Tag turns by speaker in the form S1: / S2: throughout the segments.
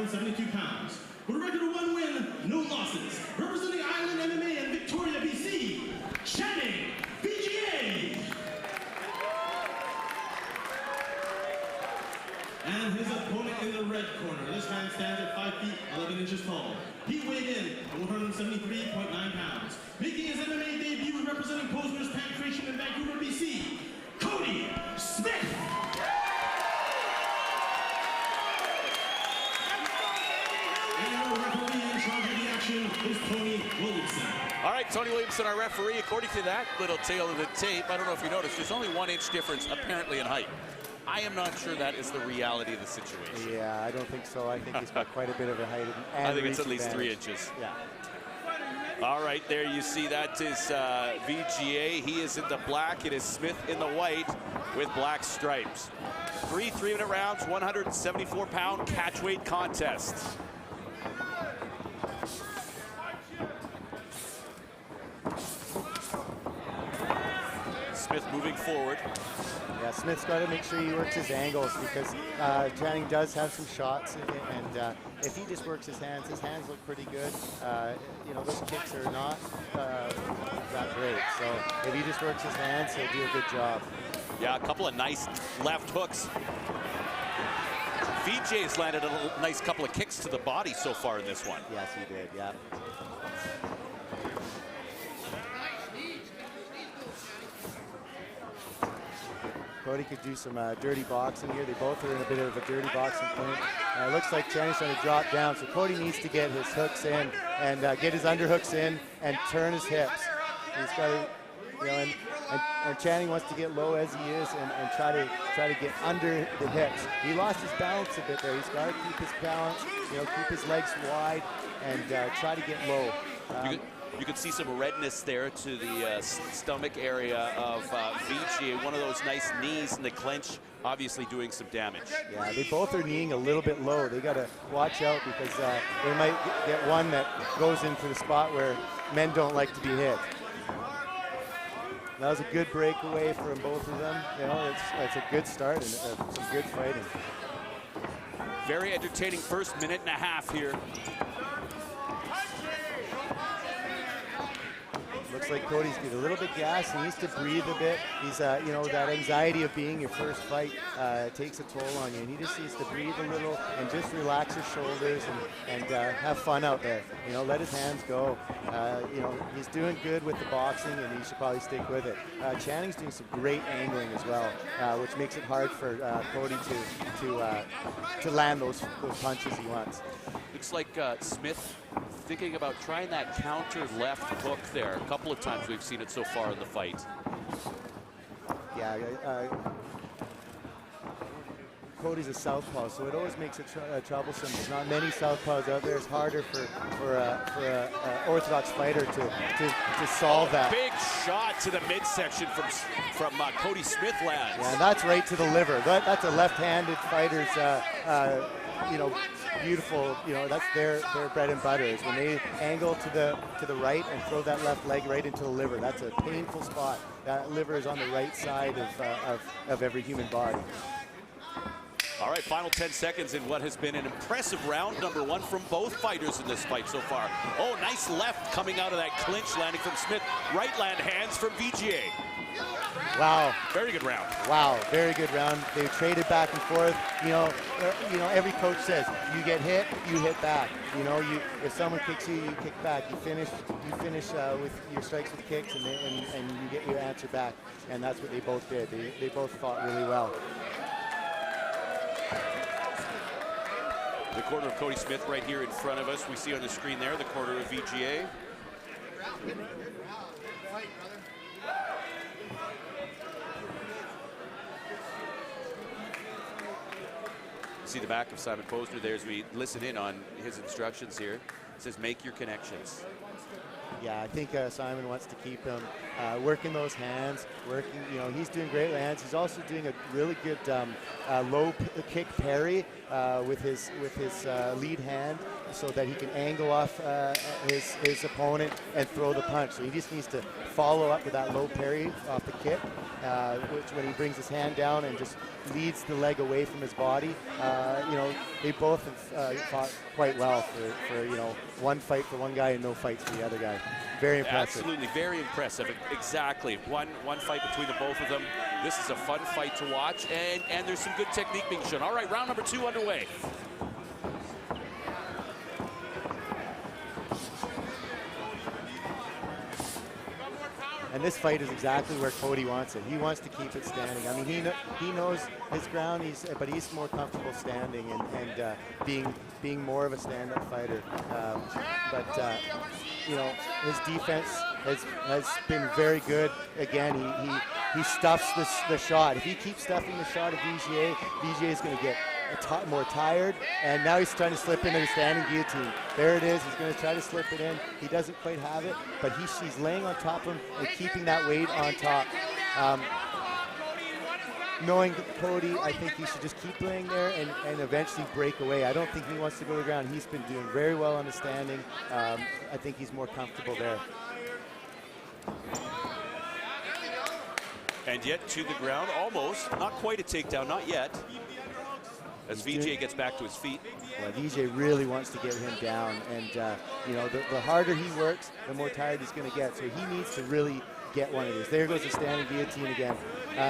S1: 172 pounds. With a record of 1 win, no losses. Representing Island MMA and Victoria, BC, Channing, VGA. And his opponent in the red corner. This man stands at 5 feet, 11 inches tall. He weighed in at 173.9 pounds. Making his MMA debut representing Posner's Pancration in Vancouver, BC, Cody Smith. And our referee in charge of the action is Tony Williamson.
S2: All right, Tony Williamson, our referee. According to that little tail of the tape, I don't know if you noticed, there's only 1 inch difference apparently in height. I am not sure that is the reality of the situation.
S3: Yeah, I don't think so. I think he's got quite a bit of a height. And
S2: I think it's at least
S3: advantage.
S2: 3 inches.
S3: Yeah.
S2: All right, there you see that is VGA. He is in the black. It is Smith in the white with black stripes. 3 3-minute rounds, 174-pound catchweight contests. Smith moving forward.
S3: Yeah, Smith's got to make sure he works his angles because Channing does have some shots, and if he just works his hands look pretty good. You know, those kicks are not that great, so if he just works his hands, he'll do a good job.
S2: Yeah, a couple of nice left hooks. VJ's landed a nice couple of kicks to the body so far in this one.
S3: Yes, he did, yeah. Cody could do some dirty boxing here. They both are in a bit of a dirty boxing point. It looks like Channing's trying to drop down, so Cody needs to get his hooks in and get his underhooks in and turn his hips. He's got to, you know, and Channing wants to get low as he is and try to get under the hips. He lost his balance a bit there. He's got to keep his balance, you know, keep his legs wide and try to get low.
S2: You can see some redness there to the stomach area of VGA. One of those nice knees in the clinch, obviously doing some damage.
S3: Yeah, they both are kneeing a little bit low. They got to watch out because they might get one that goes into the spot where men don't like to be hit. That was a good breakaway from both of them. You know, it's a good start and some good fighting.
S2: Very entertaining first minute and a half here.
S3: Looks like Cody's getting a little bit gassed. He needs to breathe a bit. He's, you know, that anxiety of being your first fight takes a toll on you. And he just needs to breathe a little and just relax his shoulders and have fun out there. You know, let his hands go. You know, he's doing good with the boxing, and he should probably stick with it. Channing's doing some great angling as well, which makes it hard for Cody to land those punches he wants.
S2: Looks like Smith thinking about trying that counter left hook there. A couple of times we've seen it so far in the fight.
S3: Yeah, Cody's a southpaw, so it always makes it troublesome. There's not many southpaws out there. It's harder for a orthodox fighter to solve that.
S2: Big shot to the midsection from Cody Smith lands.
S3: Yeah, and that's right to the liver. That's a left-handed fighter's, you know, beautiful. You know, that's their bread and butter is when they angle to the right and throw that left leg right into the liver. That's a painful spot. That liver is on the right side of every human body.
S2: All right, final 10 seconds in what has been an impressive round number one from both fighters in this fight so far. Oh, nice left coming out of that clinch, landing from Smith. Right land hands from VGA.
S3: Wow.
S2: Very good round.
S3: Wow, very good round. They traded back and forth. You know, every coach says, you get hit, you hit back. You know, if someone kicks you, you kick back. You finish with your strikes with kicks, and you get your answer back. And that's what they both did. They both fought really well.
S2: The corner of Cody Smith right here in front of us. We see on the screen there the corner of VGA. See the back of Simon Posner there as we listen in on his instructions here. It says, make your connections.
S3: Yeah, I think Simon wants to keep him working those hands, working, you know, he's doing great with hands. He's also doing a really good low kick parry with his lead hand. so that he can angle off his opponent and throw the punch. So he just needs to follow up with that low parry off the kick, which when he brings his hand down and just leads the leg away from his body. They both have fought quite well for one fight for one guy and no fights for the other guy. Very impressive.
S2: Absolutely, very impressive. Exactly. One fight between the both of them. This is a fun fight to watch, and there's some good technique being shown. All right, round number 2 underway.
S3: And this fight is exactly where Cody wants it. He wants to keep it standing. I mean, he knows his ground, but he's more comfortable standing and being more of a stand-up fighter. His defense has been very good. Again, he stuffs the shot. If he keeps stuffing the shot of VGA is going to get more tired, and now he's trying to slip into the standing guillotine. There it is. He's going to try to slip it in. He doesn't quite have it, but he's laying on top of him and keeping that weight on top. Knowing Cody, I think he should just keep laying there and eventually break away. I don't think he wants to go to the ground. He's been doing very well on the standing. I think he's more comfortable there.
S2: And yet to the ground, almost. Not quite a takedown, not yet. As VJ gets back to his feet.
S3: Well, VJ really wants to get him down, and the harder he works, the more tired he's going to get. So he needs to really get one of these. There goes the standing guillotine again.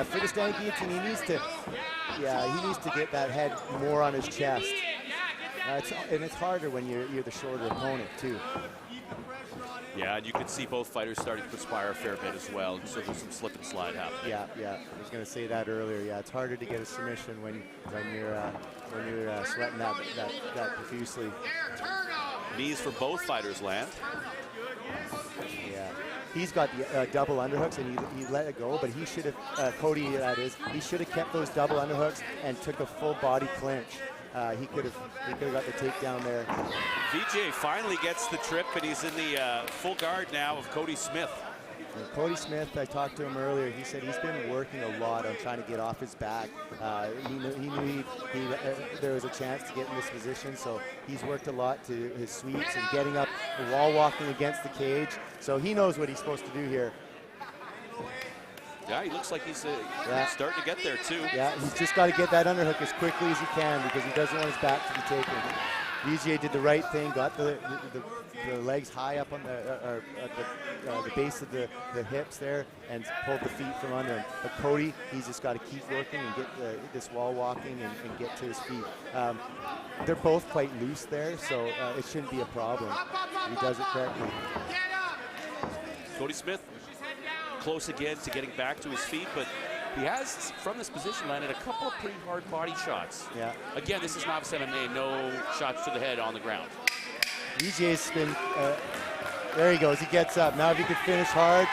S3: For the standing guillotine, he needs to get that head more on his chest. And it's harder when you're the shorter opponent too.
S2: Yeah, and you can see both fighters starting to perspire a fair bit as well. So there's some slip and slide happening.
S3: Yeah. I was going to say that earlier. Yeah, it's harder to get a submission when you're sweating that profusely.
S2: Knees for both fighters land.
S3: Yeah, he's got the double underhooks and he let it go, but he should have Cody. That is, he should have kept those double underhooks and took a full body clinch. He could have got the takedown there.
S2: VJ finally gets the trip, and he's in the full guard now of Cody Smith.
S3: And Cody Smith, I talked to him earlier. He said he's been working a lot on trying to get off his back. He knew there was a chance to get in this position, so he's worked a lot to his sweeps and getting up, wall walking against the cage. So he knows what he's supposed to do here.
S2: Yeah, he looks like he's starting to get there too.
S3: Yeah, he's just got to get that underhook as quickly as he can because he doesn't want his back to be taken. VGA did the right thing, got the legs high up on the base of the hips there and pulled the feet from under him. But Cody, he's just got to keep working and get this wall walking and get to his feet. They're both quite loose there, so it shouldn't be a problem if he does it correctly.
S2: Cody Smith close again to getting back to his feet, but he has, from this position, landed a couple of pretty hard body shots.
S3: Yeah.
S2: Again, this is novice MMA, no shots to the head on the ground.
S3: VJ's been, there he goes, he gets up. Now if he could finish hard.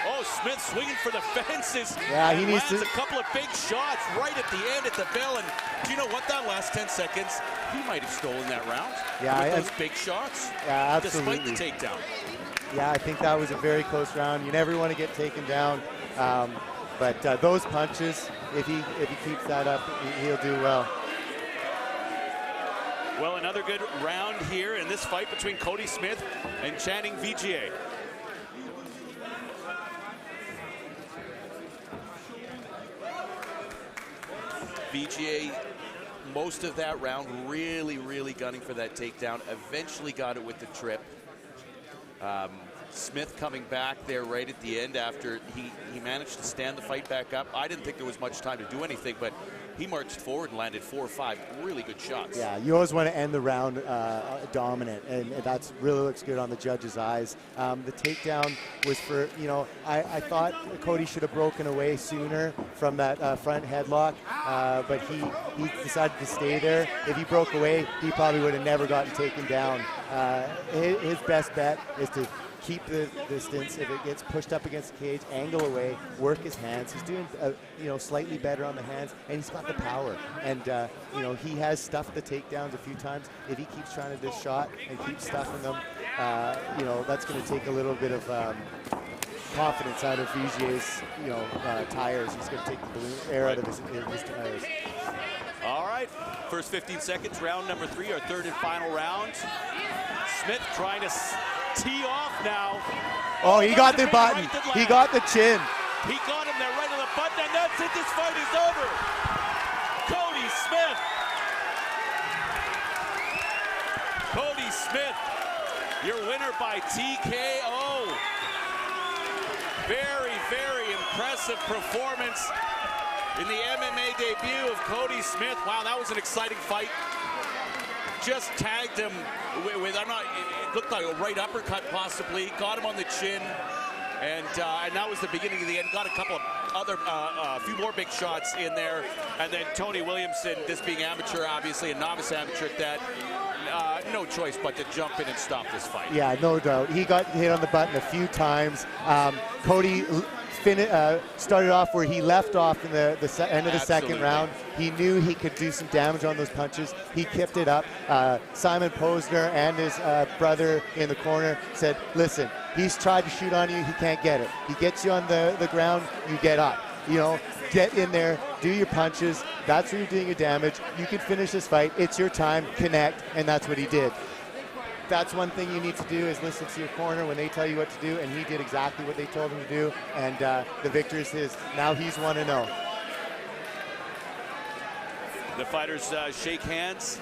S2: Oh, Smith swinging for the fences.
S3: Yeah, he needs to.
S2: A couple of big shots right at the end at the bell, and do you know what, that last 10 seconds, he might have stolen that round.
S3: Yeah,
S2: with those big shots.
S3: Yeah, absolutely.
S2: Despite the takedown.
S3: Yeah, I think that was a very close round. You never want to get taken down, but those punches, if he keeps that up, he'll do well.
S2: Well, another good round here in this fight between Cody Smith and Channing VGA. VGA, most of that round, really gunning for that takedown. Eventually got it with the trip. Smith coming back there right at the end after he managed to stand the fight back up. I didn't think there was much time to do anything, but he marched forward and landed 4 or 5 really good shots.
S3: Yeah, you always want to end the round dominant, and that's really looks good on the judge's eyes. The takedown was for, I thought Cody should have broken away sooner from that front headlock, but he decided to stay there. If he broke away, he probably would have never gotten taken down. His best bet is to keep the distance. If it gets pushed up against the cage, angle away, work his hands. He's doing, slightly better on the hands, and he's got the power. And, he has stuffed the takedowns a few times. If he keeps trying to this shot and keeps stuffing them, that's going to take a little bit of confidence out of VGA's, tires. He's going to take the balloon air out of his tires.
S2: All right, first 15 seconds, round number 3, our third and final round. Smith trying to tee off now.
S3: Oh, he got the button.
S2: Right,
S3: He got the chin.
S2: He got him there right on the button, and that's it. This fight is over. Cody Smith. Cody Smith, your winner by TKO. Very, very impressive performance in the MMA debut of Cody Smith. Wow, that was an exciting fight. Just tagged him with it looked like a right uppercut possibly, got him on the chin, and that was the beginning of the end. Got a couple of other, a few more big shots in there, and then Tony Williamson, this being amateur, obviously a novice amateur at that, no choice but to jump in and stop this fight.
S3: Yeah, no doubt. He got hit on the button a few times. Cody started off where he left off in the end of the second round. He knew he could do some damage on those punches. He kept it up. Simon Posner and his brother in the corner said, listen, he's tried to shoot on you, he can't get it. He gets you on the ground, you get up. You know, get in there, do your punches. That's where you're doing your damage. You can finish this fight. It's your time, connect, and that's what he did. That's one thing you need to do, is listen to your corner when they tell you what to do, and he did exactly what they told him to do, and the victory is his. Now he's 1-0.
S2: The fighters shake hands.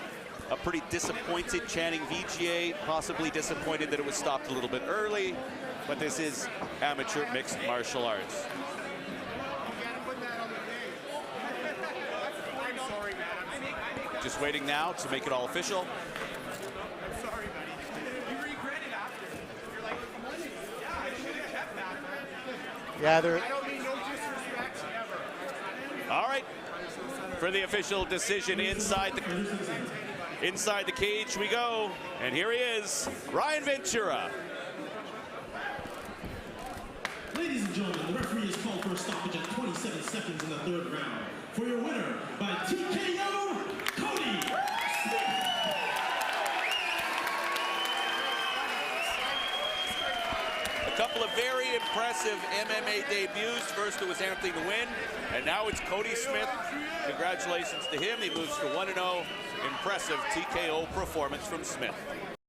S2: A pretty disappointed Channing VGA, possibly disappointed that it was stopped a little bit early, but this is amateur mixed martial arts. Just waiting now to make it all official.
S3: Yeah, they're...
S2: All right, for the official decision inside the cage we go, and here he is, Ryan Ventura.
S1: Ladies and gentlemen, the referee has called for a stoppage at 27 seconds in the third round. For your winner by TKO, Cody Smith.
S2: A couple of very impressive MMA debuts. First it was Anthony Nguyen, and now it's Cody Smith. Congratulations to him. He moves to 1-0. Impressive TKO performance from Smith.